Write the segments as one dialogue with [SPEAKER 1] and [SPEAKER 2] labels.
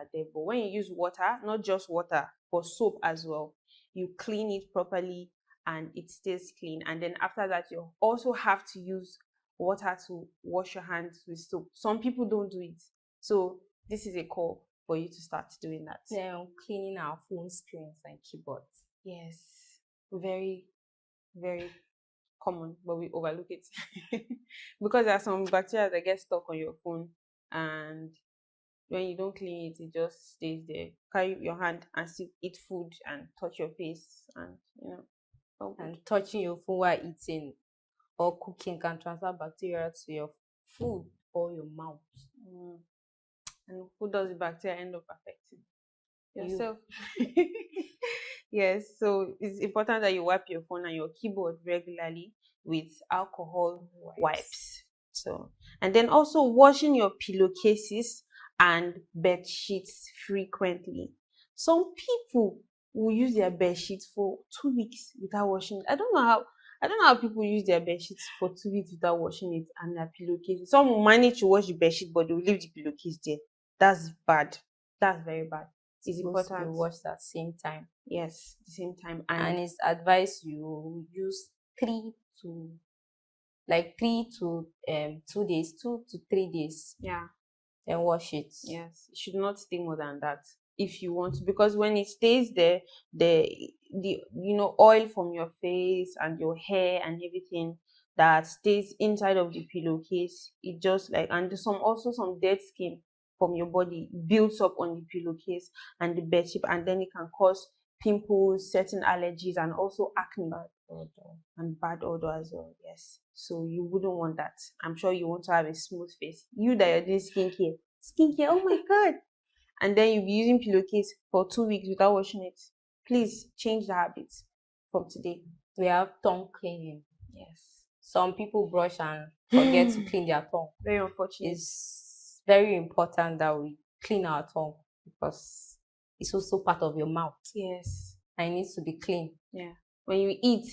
[SPEAKER 1] are there. But when you use water, not just water, but soap as well, you clean it properly and it stays clean. And then after that, you also have to use water to wash your hands with soap. Some people don't do it. So this is a call for you to start doing that.
[SPEAKER 2] Then cleaning our phone screens and keyboards.
[SPEAKER 1] Yes, very, very common, but we overlook it because there are some bacteria that get stuck on your phone, and when you don't clean it, it just stays there. Carry your hand and still eat food and touch your face, and
[SPEAKER 2] and touching your phone while eating or cooking can transfer bacteria to your food or your mouth.
[SPEAKER 1] And who does the bacteria end up affecting? Yourself.
[SPEAKER 2] You.
[SPEAKER 1] Yes, so it's important that you wipe your phone and your keyboard regularly with alcohol wipes. So, and then also washing your pillowcases and bed sheets frequently. Some people will use their bed sheets for 2 weeks without washing it. I don't know how people use their bed sheets for 2 weeks without washing it, and their pillowcases. Some will manage to wash the bed sheet, but they will leave the pillowcase there. That's bad. That's very bad. It's important
[SPEAKER 2] to wash at the same time.
[SPEAKER 1] Yes, the same time.
[SPEAKER 2] And it's advised you use 3 to 2 days, 2 to 3 days.
[SPEAKER 1] Yeah.
[SPEAKER 2] Then wash it.
[SPEAKER 1] Yes, it should not stay more than that if you want to, because when it stays there, the oil from your face and your hair and everything that stays inside of the pillowcase, it just and some dead skin from your body builds up on the pillowcase and the bedsheet, and then it can cause pimples, certain allergies, and also acne and bad odor as well. Yes, so you wouldn't want that. I'm sure you want to have a smooth face. You that you're doing skincare, oh my god, and then you'll be using pillowcase for 2 weeks without washing it. Please change the habit from today.
[SPEAKER 2] We have tongue cleaning.
[SPEAKER 1] Yes,
[SPEAKER 2] some people brush and forget to clean their tongue.
[SPEAKER 1] Very unfortunate.
[SPEAKER 2] It's very important that we clean our tongue because it's also part of your mouth.
[SPEAKER 1] Yes,
[SPEAKER 2] and it needs to be clean.
[SPEAKER 1] Yeah, when you eat,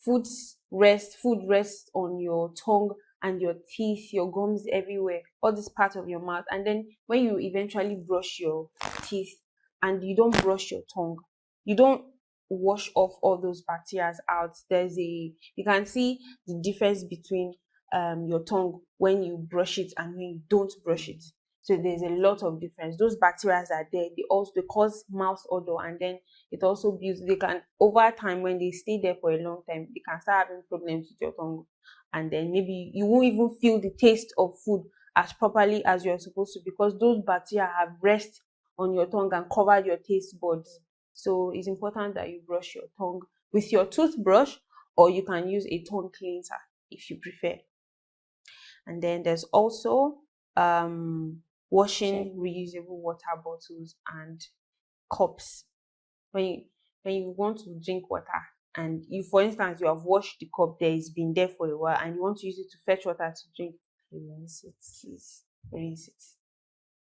[SPEAKER 1] food rests on your tongue and your teeth, your gums, everywhere, all this part of your mouth. And then when you eventually brush your teeth and you don't brush your tongue, you don't wash off all those bacteria out. You can see the difference between your tongue when you brush it and when you don't brush it. So there's a lot of difference. Those bacteria are there. They cause mouth odor, and then it also builds. They can, over time, when they stay there for a long time, they can start having problems with your tongue, and then maybe you won't even feel the taste of food as properly as you're supposed to, because those bacteria have rest on your tongue and covered your taste buds. So it's important that you brush your tongue with your toothbrush, or you can use a tongue cleanser if you prefer. And then there's also washing reusable water bottles and cups. When you want to drink water, and for instance, you have washed the cup there, it's been there for a while, and you want to use it to fetch water to drink, rinse it.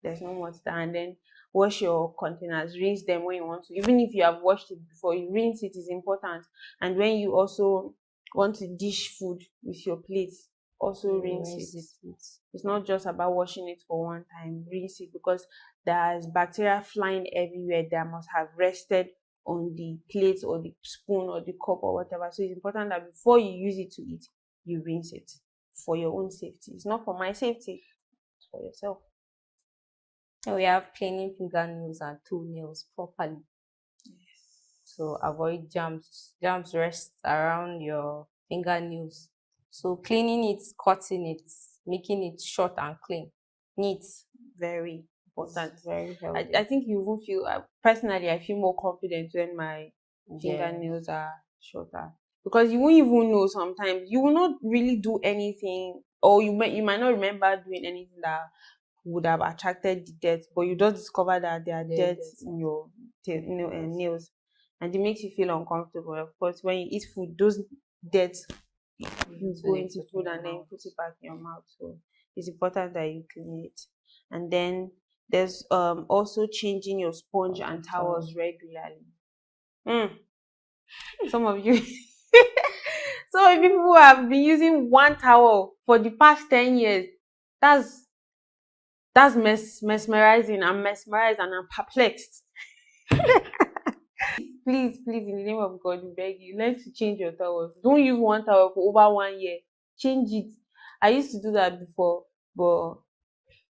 [SPEAKER 1] There's no more water. And then wash your containers, rinse them when you want to. Even if you have washed it before, you rinse it is important. And when you also want to dish food with your plates, also rinse it. It's not just about washing it for one time. Rinse it, because there's bacteria flying everywhere that must have rested on the plate or the spoon or the cup or whatever. So it's important that before you use it to eat, you rinse it for your own safety. It's not for my safety, it's for yourself.
[SPEAKER 2] And we have cleaning fingernails and toenails properly. Yes. So avoid germs. Germs rest around your fingernails. So cleaning it, cutting it, making it short and clean, neat,
[SPEAKER 1] very important.
[SPEAKER 2] It's very healthy.
[SPEAKER 1] I think you will feel, personally, I feel more confident when my fingernails are shorter, because you won't even know sometimes. You will not really do anything, or you might not remember doing anything that would have attracted the dirt, but you just discover that there are dirt in your nails, and it makes you feel uncomfortable. Of course, when you eat food, those dirt, you go into food and then put it back in your mouth. So it's important that you clean it. And then there's also changing your sponge and towels regularly. Some of you some people who have been using one towel for the past 10 years, that's That's mesmerizing. I'm mesmerized and I'm perplexed. Please, in the name of God, we beg you, learn to change your towels. Don't use one towel for over 1 year. Change it. I used to do that before, but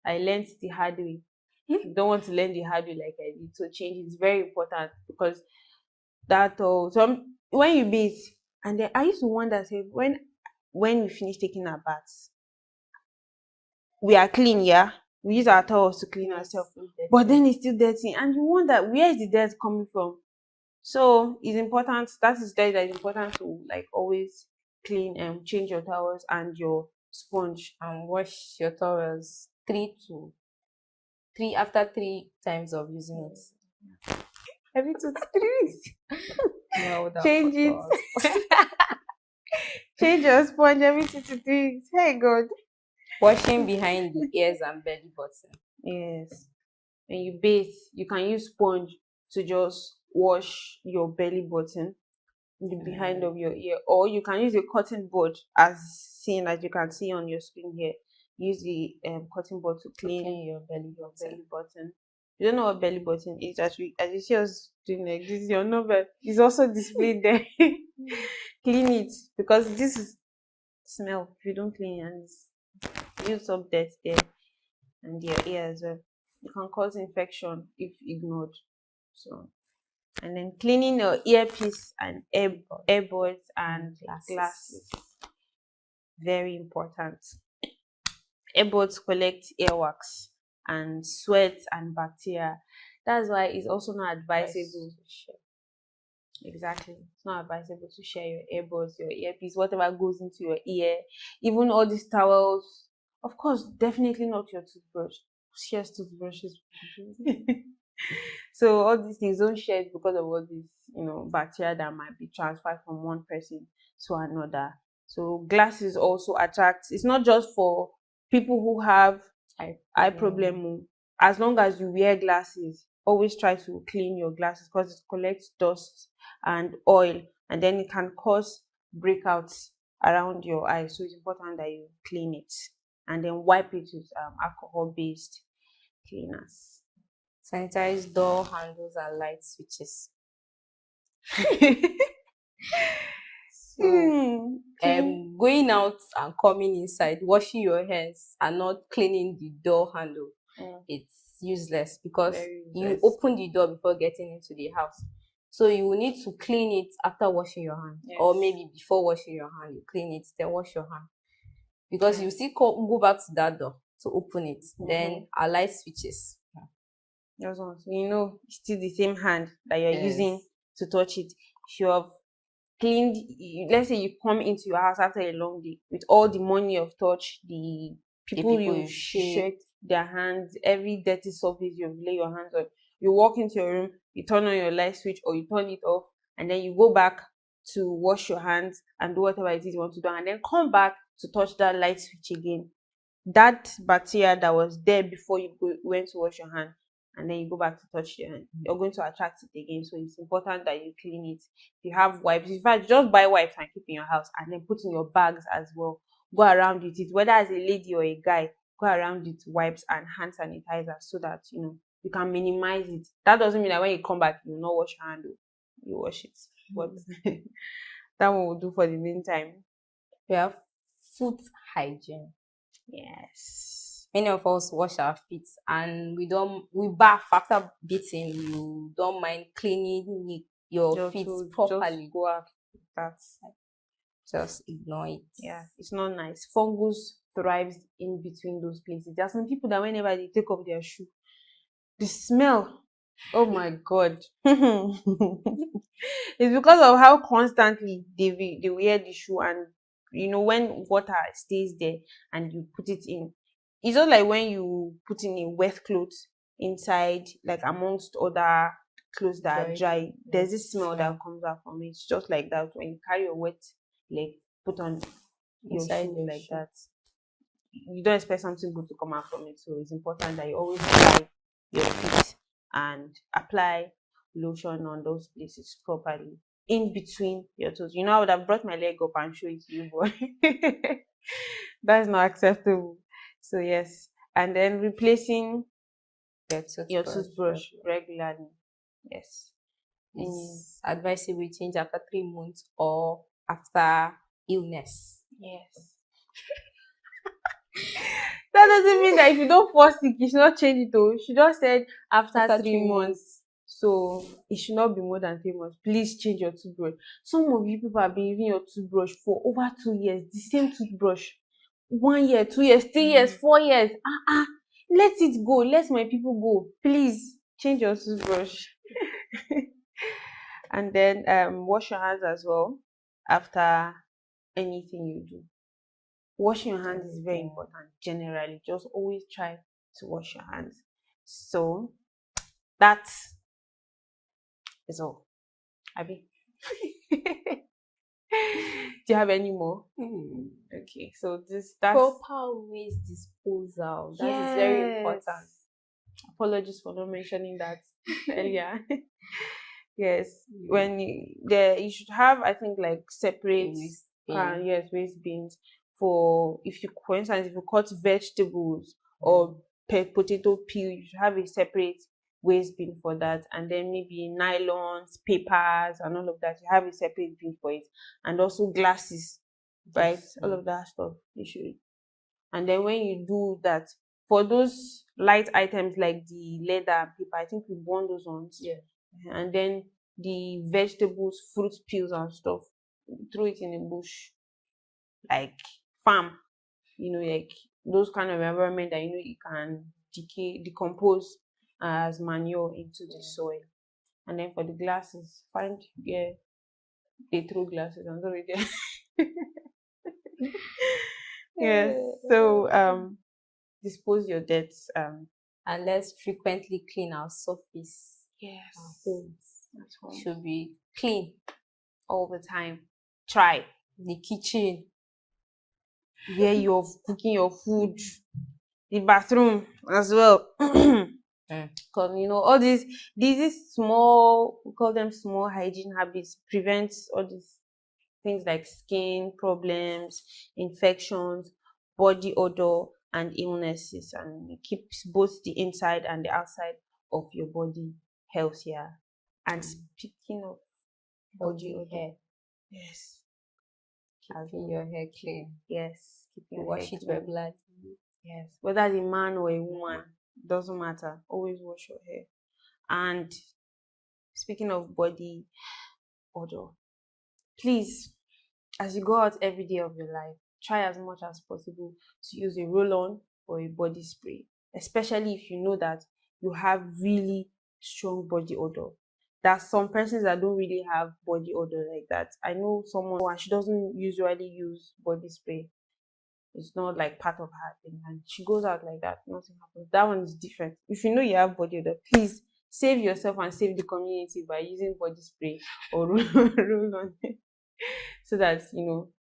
[SPEAKER 1] I learned the hard way. You don't want to learn the hard way like I did. So change is very important because that when you bathe, and then I used to wonder, say, when we finish taking our baths, we are clean, yeah. We use our towels to clean ourselves, but then it's still dirty, and you wonder where is the dirt coming from. So it's important. That is important to like always clean and change your towels and your sponge.
[SPEAKER 2] And wash your towels three after 3 times of using it.
[SPEAKER 1] Every 2 to 3 weeks.
[SPEAKER 2] Well, that
[SPEAKER 1] Change it. Change your sponge every 2 to 3 weeks. Hey God.
[SPEAKER 2] Washing behind the ears and belly button.
[SPEAKER 1] Yes. When you bathe, you can use sponge to just wash your belly button, the behind of your ear, or you can use a cotton bud as you can see on your screen here. Use the cotton bud to clean
[SPEAKER 2] your belly
[SPEAKER 1] button. You don't know what belly button is, as you see us doing like this. Your number is also displayed there. Clean it because this is smell. If you don't clean it, and use up dirt there and your ear as well, it can cause infection if ignored. So, and then cleaning your earpiece and earbuds and glasses. Very important. Earbuds collect earwax and sweat and bacteria. That's why it's also not advisable. Exactly. It's not advisable to share your earbuds, your earpiece, whatever goes into your ear, even all these towels. Of course, definitely not your toothbrush. Shares toothbrushes. So all these things don't share it because of all these, bacteria that might be transferred from one person to another. So glasses also attract. It's not just for people who have eye problem. As long as you wear glasses, always try to clean your glasses because it collects dust and oil, and then it can cause breakouts around your eyes. So it's important that you clean it and then wipe it with alcohol-based cleaners.
[SPEAKER 2] Sanitize door handles and light switches. So, going out and coming inside, washing your hands and not cleaning the door handle, it's useless because you open the door before getting into the house. So you will need to clean it after washing your hand, or maybe before washing your hand, you clean it, then wash your hand. Because you still go back to that door to open it. Then our light switches.
[SPEAKER 1] That's one. So it's still the same hand that you're using to touch it. If you have cleaned, let's say you come into your house after a long day with all the money you've touched, the people you shake their hands, every dirty surface you've laid your hands on, you walk into your room, you turn on your light switch or you turn it off, and then you go back to wash your hands and do whatever it is you want to do, and then come back to touch that light switch again. That bacteria that was there before you went to wash your hand, and then you go back to touch your hand, you're going to attract it again. So it's important that you clean it. If you have wipes, in fact, just buy wipes and keep in your house, and then put in your bags as well. Go around with it, whether as a lady or a guy. Go around with wipes and hand sanitizer so that you can minimize it. That doesn't mean that when you come back you will not wash your hand. You wash it, but that one will do for the meantime.
[SPEAKER 2] We have foot hygiene.
[SPEAKER 1] Yes.
[SPEAKER 2] Many of us wash our feet and we bath after bathing. You don't mind cleaning your feet properly.
[SPEAKER 1] Just go out.
[SPEAKER 2] Just ignore it.
[SPEAKER 1] Yeah, it's not nice. Fungus thrives in between those places. There are some people that whenever they take off their shoe, the smell, oh my God. It's because of how constantly they wear the shoe, and when water stays there and you put it in, it's not like when you put in a wet clothes inside, like amongst other clothes that are dry, there's this smell that comes out from it. It's just like that when you carry your wet leg, put on your shoe like that, you don't expect something good to come out from it. So it's important that you always dry your feet and apply lotion on those places properly in between your toes. I would have brought my leg up and show it to you, but that's not acceptable. So yes, and then replacing
[SPEAKER 2] Your
[SPEAKER 1] your
[SPEAKER 2] toothbrush.
[SPEAKER 1] toothbrush regularly. Yes.
[SPEAKER 2] It's advisable to change after 3 months or after illness.
[SPEAKER 1] Yes. That doesn't mean that if you don't fall sick, you should not change it though. She just said after
[SPEAKER 2] After
[SPEAKER 1] 3 months. So it should not be more than 3 months. Please change your toothbrush. Some of you people have been using your toothbrush for over 2 years. The same toothbrush. 1 year, 2 years, 3 years, 4 years. Let it go. Let my people go. Please change your toothbrush. And then wash your hands as well after anything you do. Washing your hands is very important generally. Just always try to wash your hands. So that is all. Abby. Do you have any more? Okay, so that's
[SPEAKER 2] proper waste disposal. That is very important.
[SPEAKER 1] Apologies for not mentioning that earlier. Yes, when you should have, I think, like separate waste bins for for instance, if you cut vegetables or potato peel, you should have a separate waste bin for that, and then maybe nylons, papers, and all of that. You have a separate bin for it, and also glasses, right? All of that stuff you should. And then when you do that, for those light items like the leather and paper, I think we burn those ones.
[SPEAKER 2] Yeah.
[SPEAKER 1] And then the vegetables, fruit peels and stuff, throw it in a bush, like farm, like those kind of environment that you can decompose as manure into the soil. And then for the glasses, they throw glasses. I'm sorry there. Yes. So dispose your debts
[SPEAKER 2] and let's frequently clean our surface.
[SPEAKER 1] Yes.
[SPEAKER 2] Our homes should be clean
[SPEAKER 1] all the time. Try
[SPEAKER 2] the kitchen,
[SPEAKER 1] where you're cooking your food, the bathroom as well. Because all these small, we call them small hygiene habits, prevents all these things like skin problems, infections, body odor, and illnesses, and it keeps both the inside and the outside of your body healthier. And speaking of body odor, yes,
[SPEAKER 2] having your hair clean.
[SPEAKER 1] Yes,
[SPEAKER 2] wash it regularly.
[SPEAKER 1] Yes, whether the man or a woman, doesn't matter. Always wash your hair. And speaking of body odor, please, as you go out every day of your life, try as much as possible to use a roll-on or a body spray, especially if you know that you have really strong body odor. There's some persons that don't really have body odor like that. I know someone, and she doesn't usually use body spray. It's not like part of her thing, and she goes out like that, nothing happens. That one is different. If you know you have body odor, please save yourself and save the community by using body spray or roll on so that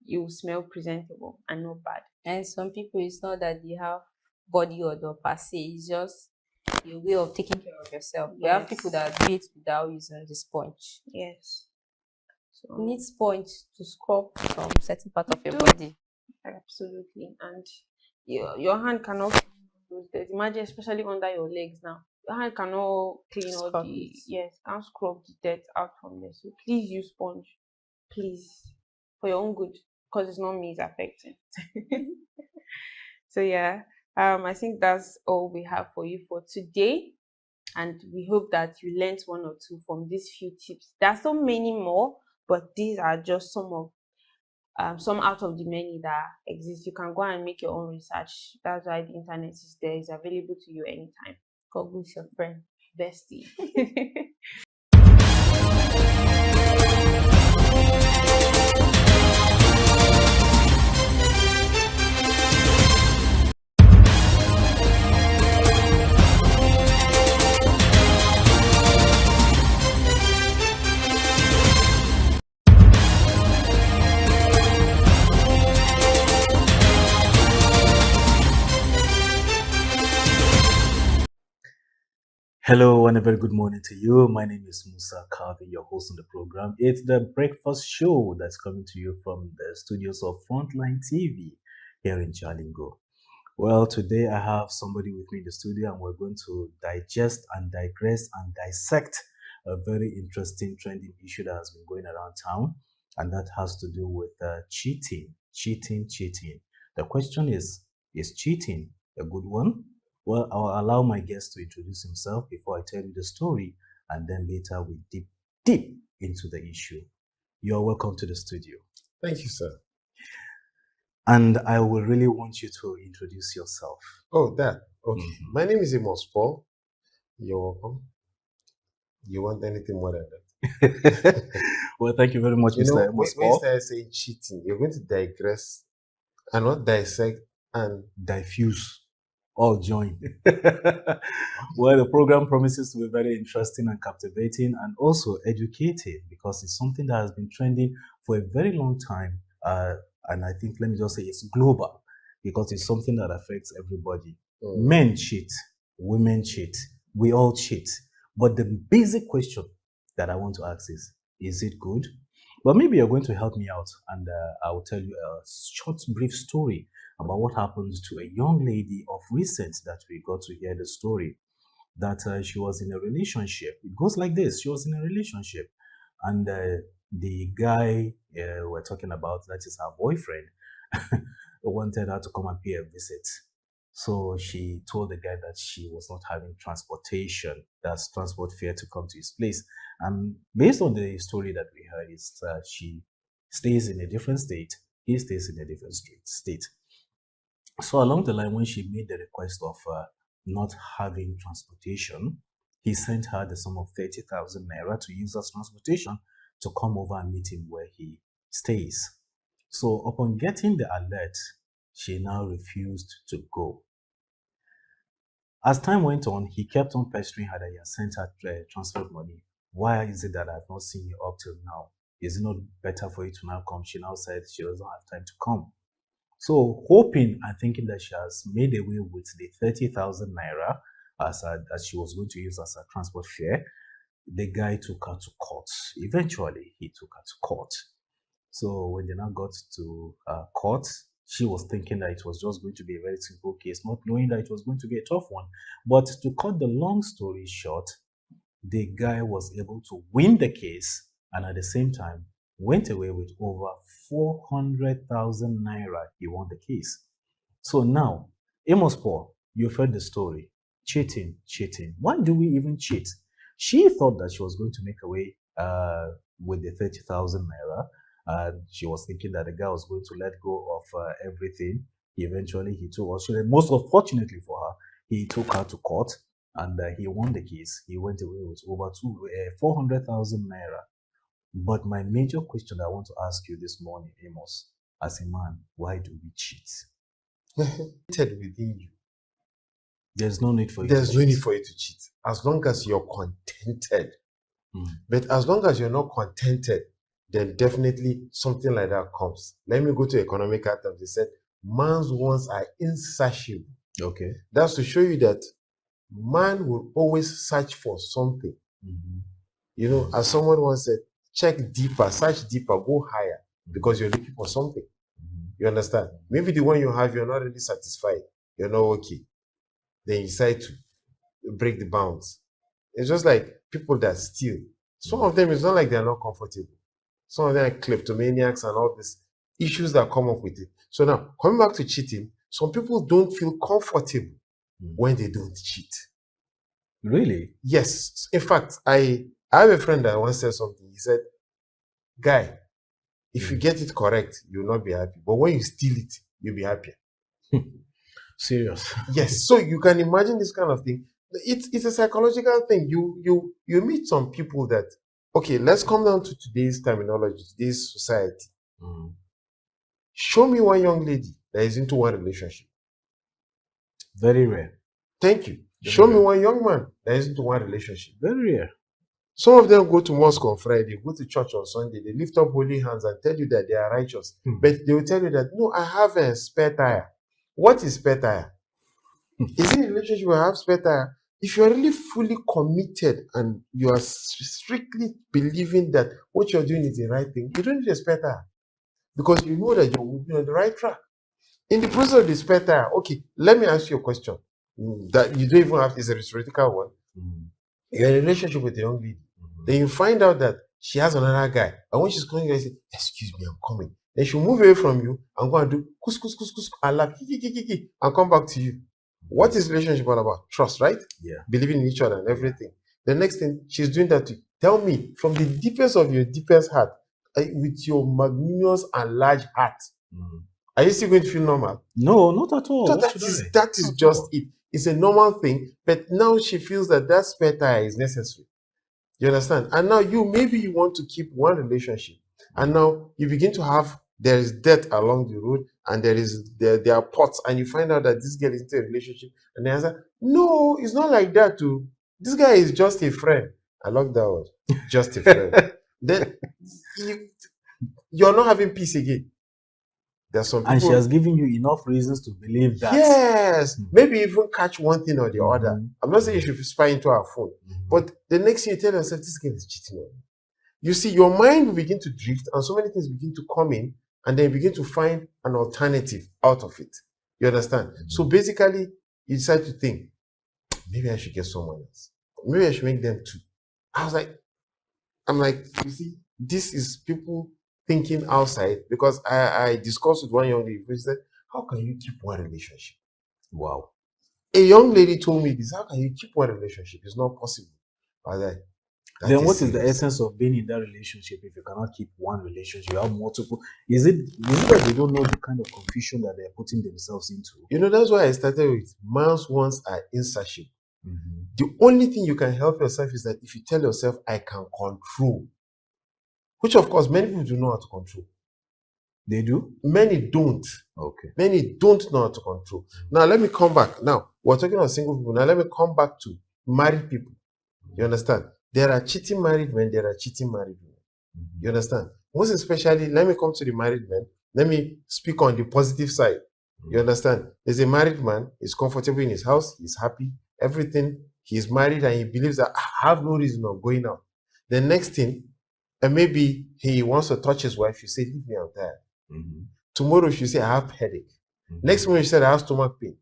[SPEAKER 1] you smell presentable and not bad.
[SPEAKER 2] And some people, it's not that they have body odor per se, it's just a way of taking care of yourself. Yes. We have people that do it without using the sponge.
[SPEAKER 1] Yes.
[SPEAKER 2] So you need sponge to scrub some certain part of your body.
[SPEAKER 1] Absolutely. And your hand cannot imagine, especially under your legs now. Your hand cannot clean all the can't scrub the dirt out from there. So please use sponge. Please. For your own good. Because it's not me it's affecting. So I think that's all we have for you for today. And we hope that you learned one or two from these few tips. There are so many more, but these are just some out of the many that exist. You can go and make your own research. That's why the internet is there. It's available to you anytime. Google is your friend, bestie.
[SPEAKER 3] Hello and a very good morning to you. My name is Musa Kavi, your host on the program. It's the breakfast show that's coming to you from the studios of Frontline TV here in Jalingo. Well, today I have somebody with me in the studio, and we're going to digest and digress and dissect a very interesting trending issue that has been going around town, and that has to do with cheating. Cheating, cheating. The question is cheating a good one? Well, I'll allow my guest to introduce himself before I tell you the story, and then later we deep into the issue. You're welcome to the studio.
[SPEAKER 4] Thank you, sir.
[SPEAKER 3] And I will really want you to introduce yourself.
[SPEAKER 4] Oh, that. Okay.
[SPEAKER 3] Mhm.
[SPEAKER 4] My name is Amos Paul. You're welcome. You want anything more than that?
[SPEAKER 3] Well, thank you very much,
[SPEAKER 4] You
[SPEAKER 3] Mr.
[SPEAKER 4] know,
[SPEAKER 3] Amos
[SPEAKER 4] when you
[SPEAKER 3] Paul.
[SPEAKER 4] start saying cheating, you're going to digress and not dissect and
[SPEAKER 3] Diffuse, all join. Well, the program promises to be very interesting and captivating and also educative because it's something that has been trending for a very long time. And I think, let me just say, it's global because it's something that affects everybody. Men cheat, women cheat, we all cheat. But the basic question that I want to ask is it good? But maybe you're going to help me out, and I will tell you a short, brief story about what happened to a young lady of recent that we got to hear the story. That she was in a relationship. It goes like this: she was in a relationship, and the guy we're talking about, that is her boyfriend, wanted her to come and pay a visit. So she told the guy that she was not having transportation, that's transport fare to come to his place. And based on the story that we heard, is she stays in a different state, he stays in a different state. So along the line, when she made the request of not having transportation, he sent her the sum of 30,000 naira to use as transportation to come over and meet him where he stays. So upon getting the alert, she now refused to go. As time went on, he kept on pestering her that he has sent her transfer money. Why is it that I've not seen you up till now? Is it not better for you to now come? She now said she doesn't have time to come. So, hoping and thinking that she has made away with the 30,000 naira as she was going to use as a transport fare, the guy took her to court. Eventually, he took her to court. So, when they now got to court, she was thinking that it was just going to be a very simple case, not knowing that it was going to be a tough one. But to cut the long story short, the guy was able to win the case and at the same time went away with over 400,000 naira. He won the case. So now, Amos Paul, you've heard the story. Cheating, cheating. Why do we even cheat? She thought that she was going to make away with the 30,000 naira. She was thinking that the guy was going to let go of everything. Eventually, he took her. Most unfortunately for her, he took her to court and he won the case. He went away with over 400,000 naira. But my major question I want to ask you this morning, Amos, as a man, why do we cheat?
[SPEAKER 4] within you.
[SPEAKER 3] There's no need for you
[SPEAKER 4] There's
[SPEAKER 3] to
[SPEAKER 4] no
[SPEAKER 3] cheat.
[SPEAKER 4] need for you to cheat as long as you're contented.
[SPEAKER 3] Mm.
[SPEAKER 4] But as long as you're not contented, then definitely something like that comes. Let me go to economical terms. They said man's wants are insatiable.
[SPEAKER 3] Okay.
[SPEAKER 4] That's to show you that man will always search for something.
[SPEAKER 3] Mm-hmm.
[SPEAKER 4] You know, as someone once said, check deeper, search deeper, go higher, because you're looking for something.
[SPEAKER 3] Mm-hmm.
[SPEAKER 4] You understand? Maybe the one you have, you're not really satisfied. You're not okay. Then you decide to break the bounds. It's just like people that steal. Some of them, it's not like they're not comfortable. Some of them are kleptomaniacs and all these issues that come up with it. So now, coming back to cheating, some people don't feel comfortable when they don't cheat.
[SPEAKER 3] Really?
[SPEAKER 4] Yes. In fact, I have a friend that once said something. He said, guy, if you get it correct, you'll not be happy. But when you steal it, you'll be happier.
[SPEAKER 3] Serious?
[SPEAKER 4] Yes. So you can imagine this kind of thing. It's a psychological thing. You meet some people that, okay, let's come down to today's terminology, today's society. Show me one young lady that is into one relationship.
[SPEAKER 3] Very rare.
[SPEAKER 4] Thank you. Show me one young man that is into one relationship.
[SPEAKER 3] Very rare.
[SPEAKER 4] Some of them go to mosque on Friday, go to church on Sunday, they lift up holy hands and tell you that they are righteous. But they will tell you that, no, I have a spare tire. What is spare tire? Is it a relationship where I have spare tire? If you're really fully committed and you are strictly believing that what you're doing is the right thing, you don't need a spare tire because you know that you're moving on the right track. In the process of the spare tire, okay, let me ask you a question that you don't even have, is a rhetorical one. You're in a relationship with a young lady. Then you find out that she has another guy. And when she's coming, you say, excuse me, I'm coming. Then she'll move away from you and go and do kus kus kus kus and laugh and come back to you. What is relationship all about? Trust, right?
[SPEAKER 3] Yeah.
[SPEAKER 4] Believing in each other and everything. The next thing, she's doing that to you. Tell me, from the deepest of your deepest heart, with your magnanimous and large heart, are you still going to feel normal?
[SPEAKER 3] No, not at all.
[SPEAKER 4] So
[SPEAKER 3] What
[SPEAKER 4] that
[SPEAKER 3] should
[SPEAKER 4] is
[SPEAKER 3] I?
[SPEAKER 4] that is
[SPEAKER 3] Not at
[SPEAKER 4] just
[SPEAKER 3] all.
[SPEAKER 4] it. It's a normal thing, but now she feels that that spare tire is necessary. You understand? And now maybe you want to keep one relationship, and now you begin to have, there is death along the road, and there are pots, and you find out that this girl is into a relationship, and the answer, no, it's not like that too. This guy is just a friend. I love that word. Just a friend. Then you're not having peace again. There's some people,
[SPEAKER 3] And she has given you enough reasons to believe that.
[SPEAKER 4] yes, maybe even catch one thing or the other. I'm not saying you should spy into her phone, but the next thing you tell yourself, this girl is cheating on you. You see, your mind will begin to drift, and so many things begin to come in, and then you begin to find an alternative out of it. You understand? So basically, you decide to think, maybe I should get someone else. Maybe I should make them two. I'm like, you see, this is people thinking outside, because I discussed with one young lady who said, how can you keep one relationship?
[SPEAKER 3] Wow.
[SPEAKER 4] A young lady told me this, how can you keep one relationship? It's not possible. I was like,
[SPEAKER 3] then what is the essence of being in that relationship if you cannot keep one relationship? You have multiple. Is it that they don't know the kind of confusion that they're putting themselves into?
[SPEAKER 4] You know, that's why I started with man's wants are insatiable. The only thing you can help yourself is that if you tell yourself, I can control, which of course many people do know how to control.
[SPEAKER 3] They do?
[SPEAKER 4] Many don't.
[SPEAKER 3] Okay.
[SPEAKER 4] Many don't know how to control. Now, let me come back. Now, we're talking about single people. Now, let me come back to married people. You understand? There are cheating married men, there are cheating married women. You understand? Most especially, let me come to the married men. Let me speak on the positive side. You understand? There's a married man, he's comfortable in his house, he's happy, everything. He's married and he believes that I have no reason of going out. The next thing, and maybe he wants to touch his wife, you say, leave me, I'm tired. Tomorrow she say, I have headache. Next morning she said, I have stomach pain.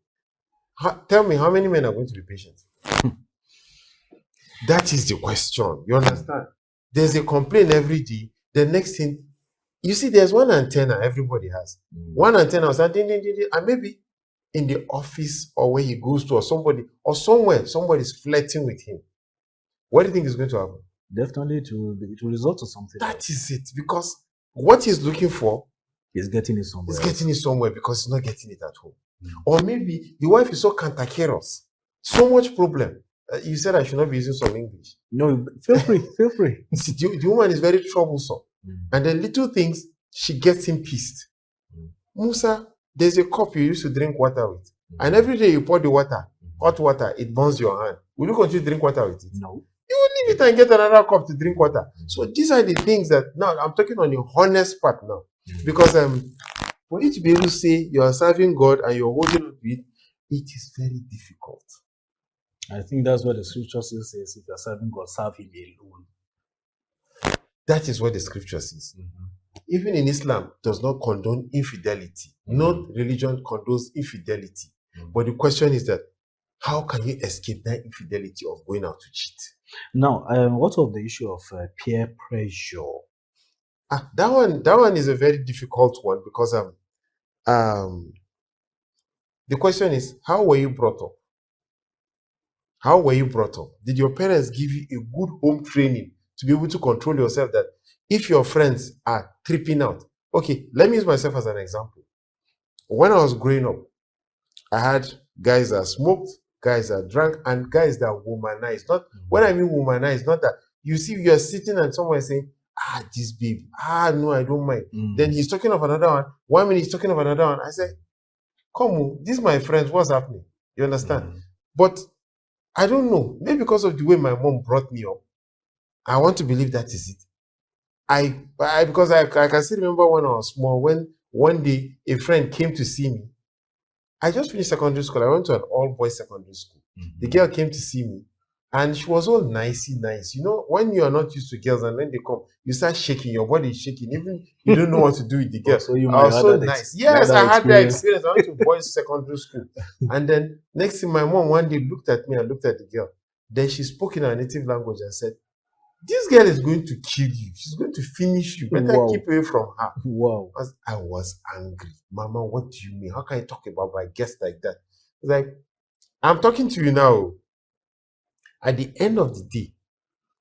[SPEAKER 4] Tell me, how many men are going to be patient? That is the question. You understand? There's a complaint every day. The next thing, you see, there's one antenna everybody has. One antenna was ding, ding, ding, ding, and maybe in the office or where he goes to, or somebody, or somewhere, somebody's flirting with him. What do you think is going to happen?
[SPEAKER 3] Definitely it will result to something.
[SPEAKER 4] That is it. Because what he's looking for,
[SPEAKER 3] he's getting it somewhere.
[SPEAKER 4] He's getting it somewhere because he's not getting it at home. Or maybe the wife is so cantankerous, so much problem. You said I should not be using some English.
[SPEAKER 3] No, feel free, feel free.
[SPEAKER 4] The woman is very troublesome. And then little things, she gets him pissed. Musa, there's a cup you used to drink water with. And every day you pour the water, hot water, it burns your hand. Will you continue to drink water with it?
[SPEAKER 3] No.
[SPEAKER 4] You will leave it and get another cup to drink water. So these are the things that, now I'm talking on the honest part now. Because for you to be able to say you are serving God and you're holding on to it, it is very difficult.
[SPEAKER 3] I think that's what the scripture says, if you're serving God, serve him alone.
[SPEAKER 4] That is what the scripture says. Even in Islam, does not condone infidelity. No religion condones infidelity. But the question is that, how can you escape that infidelity of going out to cheat?
[SPEAKER 3] Now, what of the issue of peer pressure?
[SPEAKER 4] That one is a very difficult one, because the question is, how were you brought up? How were you brought up? Did your parents give you a good home training to be able to control yourself, that if your friends are tripping out? Okay, let me use myself as an example. When I was growing up, I had guys that smoked, guys that drank, and guys that womanized. Not when I mean womanized, not that you see you're sitting and someone is saying, this babe, no, I don't mind. Then he's talking of another one. 1 minute he's talking of another one. I say, come on, these my friends, what's happening? You understand? But I don't know. Maybe because of the way my mom brought me up, I want to believe that is it. Because I can still remember when I was small, when one day a friend came to see me. I just finished secondary school. I went to an all-boys secondary school. The girl came to see me, And she was all nicey nice. You know, when you are not used to girls and when they come, you start shaking, your body is shaking, even you don't know what to do with the girl.
[SPEAKER 3] So you
[SPEAKER 4] I
[SPEAKER 3] might
[SPEAKER 4] was
[SPEAKER 3] have
[SPEAKER 4] so
[SPEAKER 3] had that
[SPEAKER 4] nice.
[SPEAKER 3] you had
[SPEAKER 4] Yes,
[SPEAKER 3] that
[SPEAKER 4] I had that
[SPEAKER 3] experience.
[SPEAKER 4] experience. I went to boys' secondary school. And then next thing, my mom one day looked at me and looked at the girl. Then she spoke in her native language and said, "This girl is going to kill you. She's going to finish you. Better
[SPEAKER 3] Wow.
[SPEAKER 4] keep away from her."
[SPEAKER 3] Wow.
[SPEAKER 4] I was angry. Mama, what do you mean? How can you talk about my guest like that? It's like, I'm talking to you now. At the end of the day,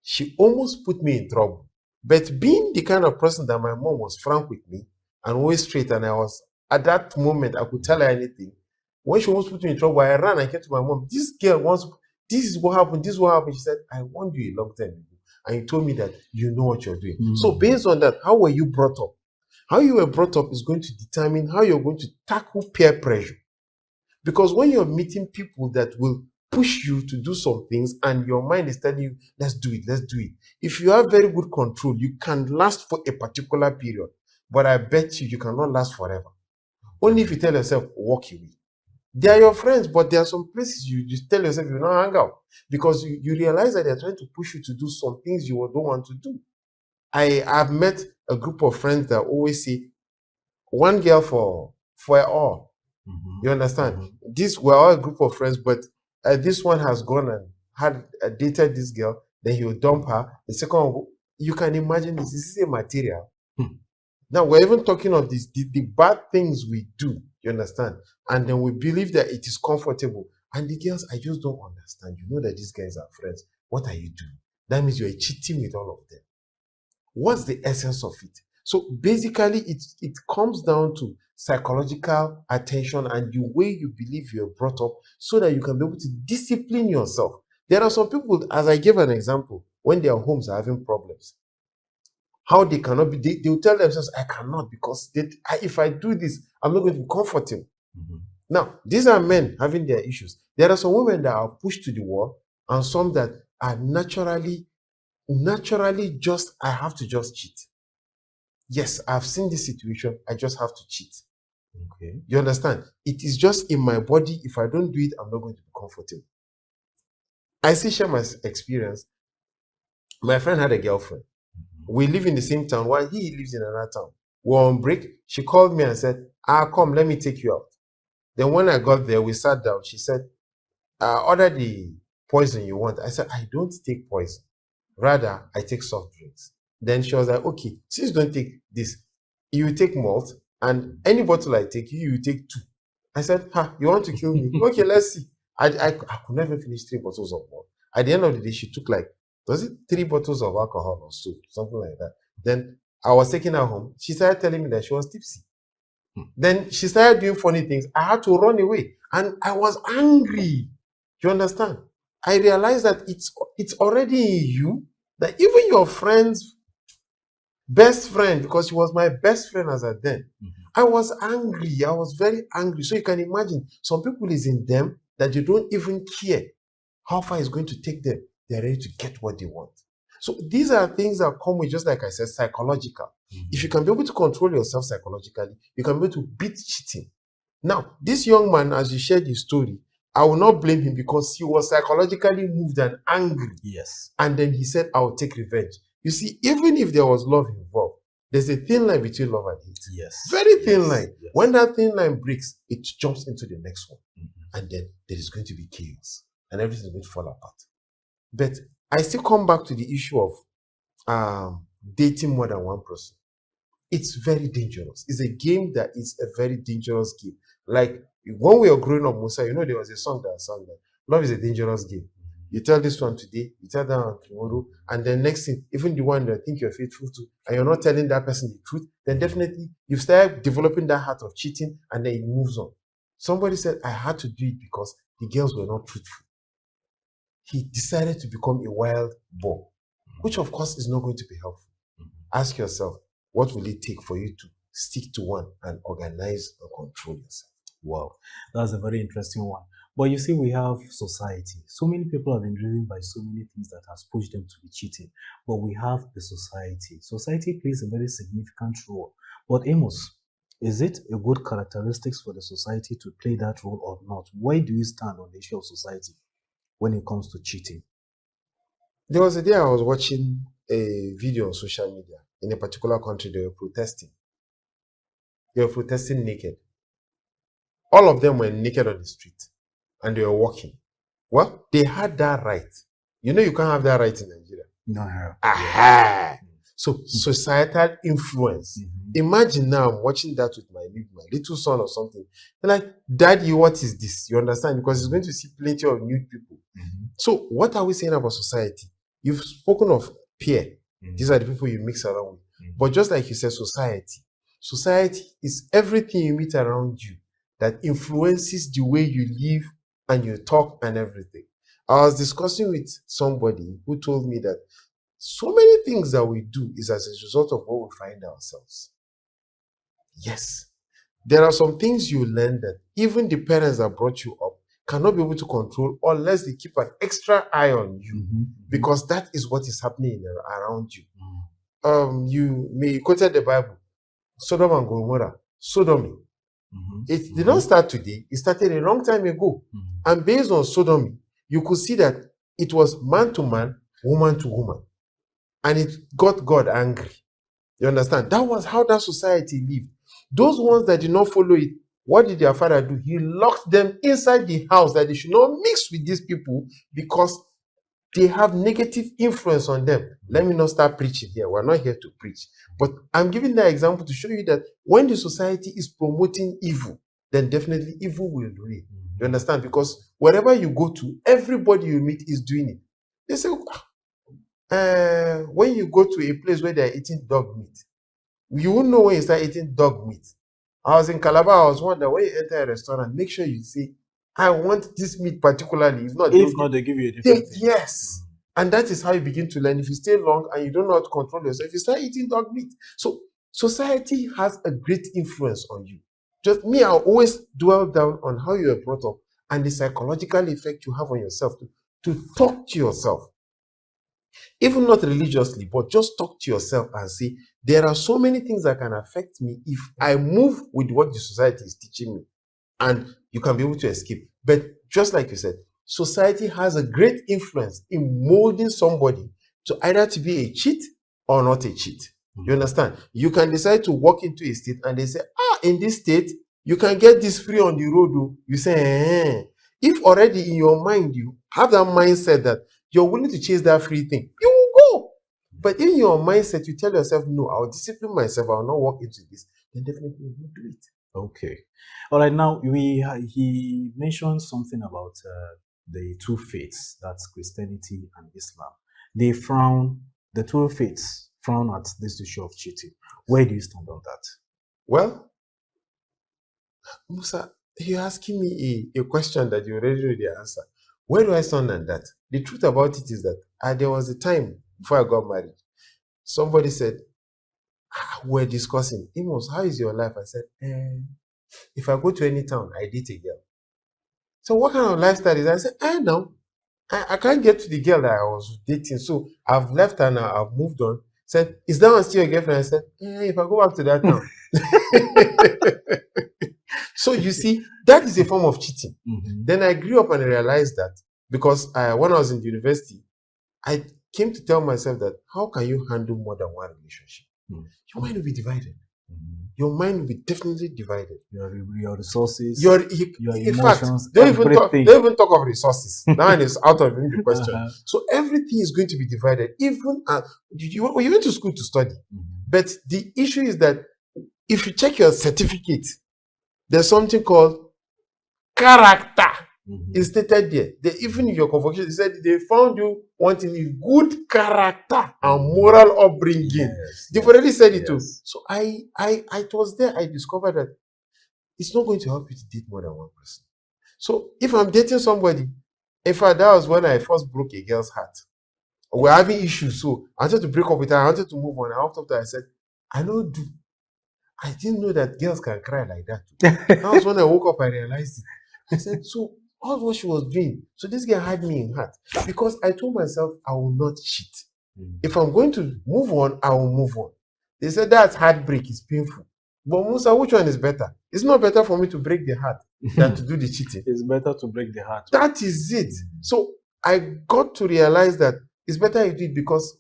[SPEAKER 4] she almost put me in trouble. But being the kind of person that my mom was frank with me and always straight, and I was at that moment, I could tell her anything. When she almost put me in trouble, I ran and came to my mom. This girl wants, this is what happened, this is what happened. She said, I warned you a long time ago. And you told me that you know what you're doing. So, based on that, how were you brought up? How you were brought up is going to determine how you're going to tackle peer pressure. Because when you're meeting people that will push you to do some things and your mind is telling you, let's do it, let's do it. If you have very good control, you can last for a particular period. But I bet you cannot last forever. Only if you tell yourself, walk away. They are your friends, but there are some places you just tell yourself you don't hang out because you realize that they're trying to push you to do some things you don't want to do. I have met a group of friends that always say, one girl for all. You understand? This we're all a group of friends, but this one has gone and had dated this girl. Then he will dump her. The second one, you can imagine this. This is a material. Now we're even talking of this the bad things we do. You understand? And then we believe that it is comfortable. And the girls, I just don't understand. You know that these guys are friends. What are you doing? That means you're cheating with all of them. What's the essence of it? So basically, it comes down to psychological attention and the way you believe you're brought up so that you can be able to discipline yourself. There are some people, as I gave an example, when their homes are having problems, how they cannot be, they will tell themselves, I cannot because if I do this, I'm not going to be comfortable. Now, these are men having their issues. There are some women that are pushed to the wall and some that are naturally just, I have to just cheat. Yes, I've seen this situation. I just have to cheat. Okay. You understand? It is just in my body. If I don't do it, I'm not going to be comfortable. I still share my experience. My friend had a girlfriend. We live in the same town while he lives in another town. We're on break. She called me and said, come, let me take you out. Then when I got there, we sat down. She said, order the poison you want. I said, I don't take poison. Rather, I take soft drinks. Then she was like, okay, since you don't take this, you take malt, and any bottle I take, you take 2. I said, you want to kill me? Okay, let's see. I could never finish 3 bottles of malt. At the end of the day, she took was it 3 bottles of alcohol or so, something like that. Then I was taking her home. She started telling me that she was tipsy. Then she started doing funny things. I had to run away. And I was angry. You understand? I realized that it's already in you, that even your friend's best friend, because she was my best friend as at then, I was angry. I was very angry. So you can imagine, some people is in them that you don't even care how far it's going to take them. They're ready to get what they want. So these are things that come with, just like I said, psychological. If you can be able to control yourself psychologically, you can be able to beat cheating. Now, this young man, as you shared his story, I will not blame him because he was psychologically moved and angry.
[SPEAKER 3] Yes.
[SPEAKER 4] And then he said, I will take revenge. You see, even if there was love involved, there's a thin line between love and hate.
[SPEAKER 3] Yes.
[SPEAKER 4] Very thin line.
[SPEAKER 3] Yes.
[SPEAKER 4] When that thin line breaks, it jumps into the next one. And then there is going to be chaos. And everything is going to fall apart. But I still come back to the issue of dating more than one person. It's very dangerous. It's a game that is a very dangerous game. Like when we were growing up, Musa, there was a song that sang that love is a dangerous game. You tell this one today, you tell that one tomorrow, and then next thing, even the one that think you're faithful to, and you're not telling that person the truth, then definitely you've started developing that heart of cheating, and then it moves on. Somebody said, I had to do it because the girls were not truthful. He decided to become a wild boar, which of course is not going to be helpful. Ask yourself, what will it take for you to stick to one and organize and control yourself?
[SPEAKER 3] Wow, that's a very interesting one. But you see, we have society. So many people have been driven by so many things that has pushed them to be cheating. But we have the society. Society plays a very significant role. But Amos, is it a good characteristics for the society to play that role or not? Where do you stand on the issue of society when it comes to cheating?
[SPEAKER 4] There was a day I was watching a video on social media in a particular country. They were protesting. They were protesting naked. All of them were naked on the street and they were walking. Well, they had that right. You know, you can't have that right in Nigeria.
[SPEAKER 3] No.
[SPEAKER 4] Aha! So, societal influence. Imagine now I'm watching that with my little son or something. They're like, Daddy, what is this? You understand? Because he's going to see plenty of new people. So, what are we saying about society? You've spoken of peer. These are the people you mix around with. But just like you said, society is everything you meet around you that influences the way you live and you talk and everything. I was discussing with somebody who told me that so many things that we do is as a result of what we find ourselves. Yes. There are some things you learn that even the parents that brought you up cannot be able to control unless they keep an extra eye on you, because that is what is happening around you. You may quoted the Bible, Sodom and Gomorrah, sodomy. It did not start today, it started a long time ago. And based on sodomy, you could see that it was man to man, woman to woman. And it got God angry. You understand? That was how that society lived. Those ones that did not follow it, what did their father do? He locked them inside the house that they should not mix with these people because they have negative influence on them. Let me not start preaching here. We're not here to preach. But I'm giving that example to show you that when the society is promoting evil, then definitely evil will reign. You understand? Because wherever you go to, everybody you meet is doing it. They say, when you go to a place where they're eating dog meat, you won't know when you start eating dog meat. I was in Calabar, I was wondering, when you enter a restaurant, make sure you say, I want this meat particularly. If not,
[SPEAKER 3] they give you a different thing.
[SPEAKER 4] Yes. And that is how you begin to learn. If you stay long and you don't know how to control yourself, you start eating dog meat. So society has a great influence on you. Just me, I always dwell down on how you are brought up and the psychological effect you have on yourself to talk to yourself. Even not religiously, but just talk to yourself and say, there are so many things that can affect me if I move with what the society is teaching me. And you can be able to escape. But just like you said, society has a great influence in molding somebody to either to be a cheat or not a cheat. You understand? You can decide to walk into a state and they say, in this state, you can get this free on the road. You say, if already in your mind you have that mindset that you're willing to chase that free thing, you will go. But in your mindset, you tell yourself, no, I'll discipline myself, I'll not walk into this, then definitely you will do it.
[SPEAKER 3] Okay. All right. Now he mentioned something about the two faiths, that's Christianity and Islam. They frown. The two faiths frown at this issue of cheating. Where do you stand on that?
[SPEAKER 4] Well, Musa, you're asking me a question that you already know the answer. Where do I stand on that? The truth about it is that there was a time before I got married. Somebody said, we're discussing, Amos, how is your life? I said, if I go to any town, I date a girl. So what kind of lifestyle is that? I said, no, I can't get to the girl that I was dating. So I've left her now, I've moved on. Said, is that one still your girlfriend? I said, if I go back to that town. So you see, that is a form of cheating. Then I grew up and I realized that because when I was in the university, I came to tell myself that how can you handle more than one relationship? Your mind will be divided. Your mind will be definitely divided.
[SPEAKER 3] Your resources,
[SPEAKER 4] your
[SPEAKER 3] emotions,
[SPEAKER 4] fact, don't even talk of resources. Now it's out of the question. So everything is going to be divided. Even you went to school to study, but the issue is that if you check your certificate, there's something called character. It's stated there. Even in your convocation, they said they found you wanting a good character and moral upbringing. They've already said it too. So I was there. I discovered that it's not going to help you to date more than one person. So if I'm dating somebody, in fact, that was when I first broke a girl's heart. We're having issues, so I wanted to break up with her. I wanted to move on. After that, I said, I didn't know that girls can cry like that. That was when I woke up, I realized it. I said, so all what she was doing. So this girl had me in heart because I told myself I will not cheat. If I'm going to move on, I will move on. They said that heartbreak is painful. But Musa, which one is better? It's not better for me to break the heart than to do the cheating.
[SPEAKER 3] It's better to break the heart.
[SPEAKER 4] That is it. So I got to realize that it's better you do it because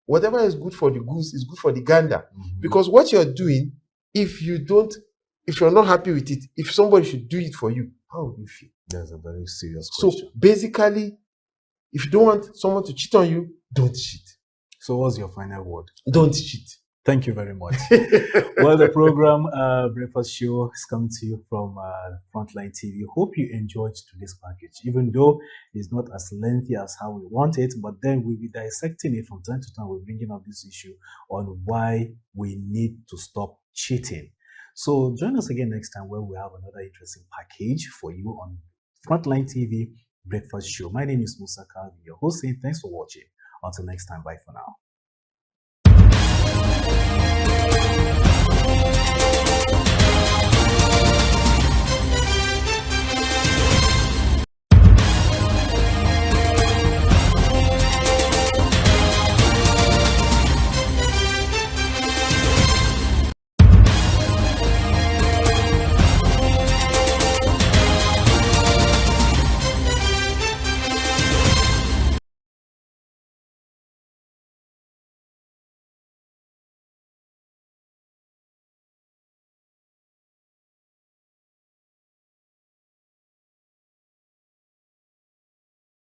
[SPEAKER 4] whatever is good for the goose is good for the gander.
[SPEAKER 3] Mhm.
[SPEAKER 4] Because what you're doing, if you're not happy with it, if somebody should do it for you, how would you feel?
[SPEAKER 3] That's a very serious
[SPEAKER 4] So
[SPEAKER 3] question.
[SPEAKER 4] basically, if you don't want someone to cheat on you, don't cheat.
[SPEAKER 3] So what's your final word?
[SPEAKER 4] Don't cheat.
[SPEAKER 3] Thank you very much. Well, the program Breakfast Show is coming to you from Frontline TV. Hope you enjoyed today's package, even though it's not as lengthy as how we want it, but then we'll be dissecting it from time to time. We're bringing up this issue on why we need to stop cheating. So join us again next time where we have another interesting package for you on Frontline TV Breakfast Show. My name is Musa Kalvi, your host, saying thanks for watching. Until next time, bye for now.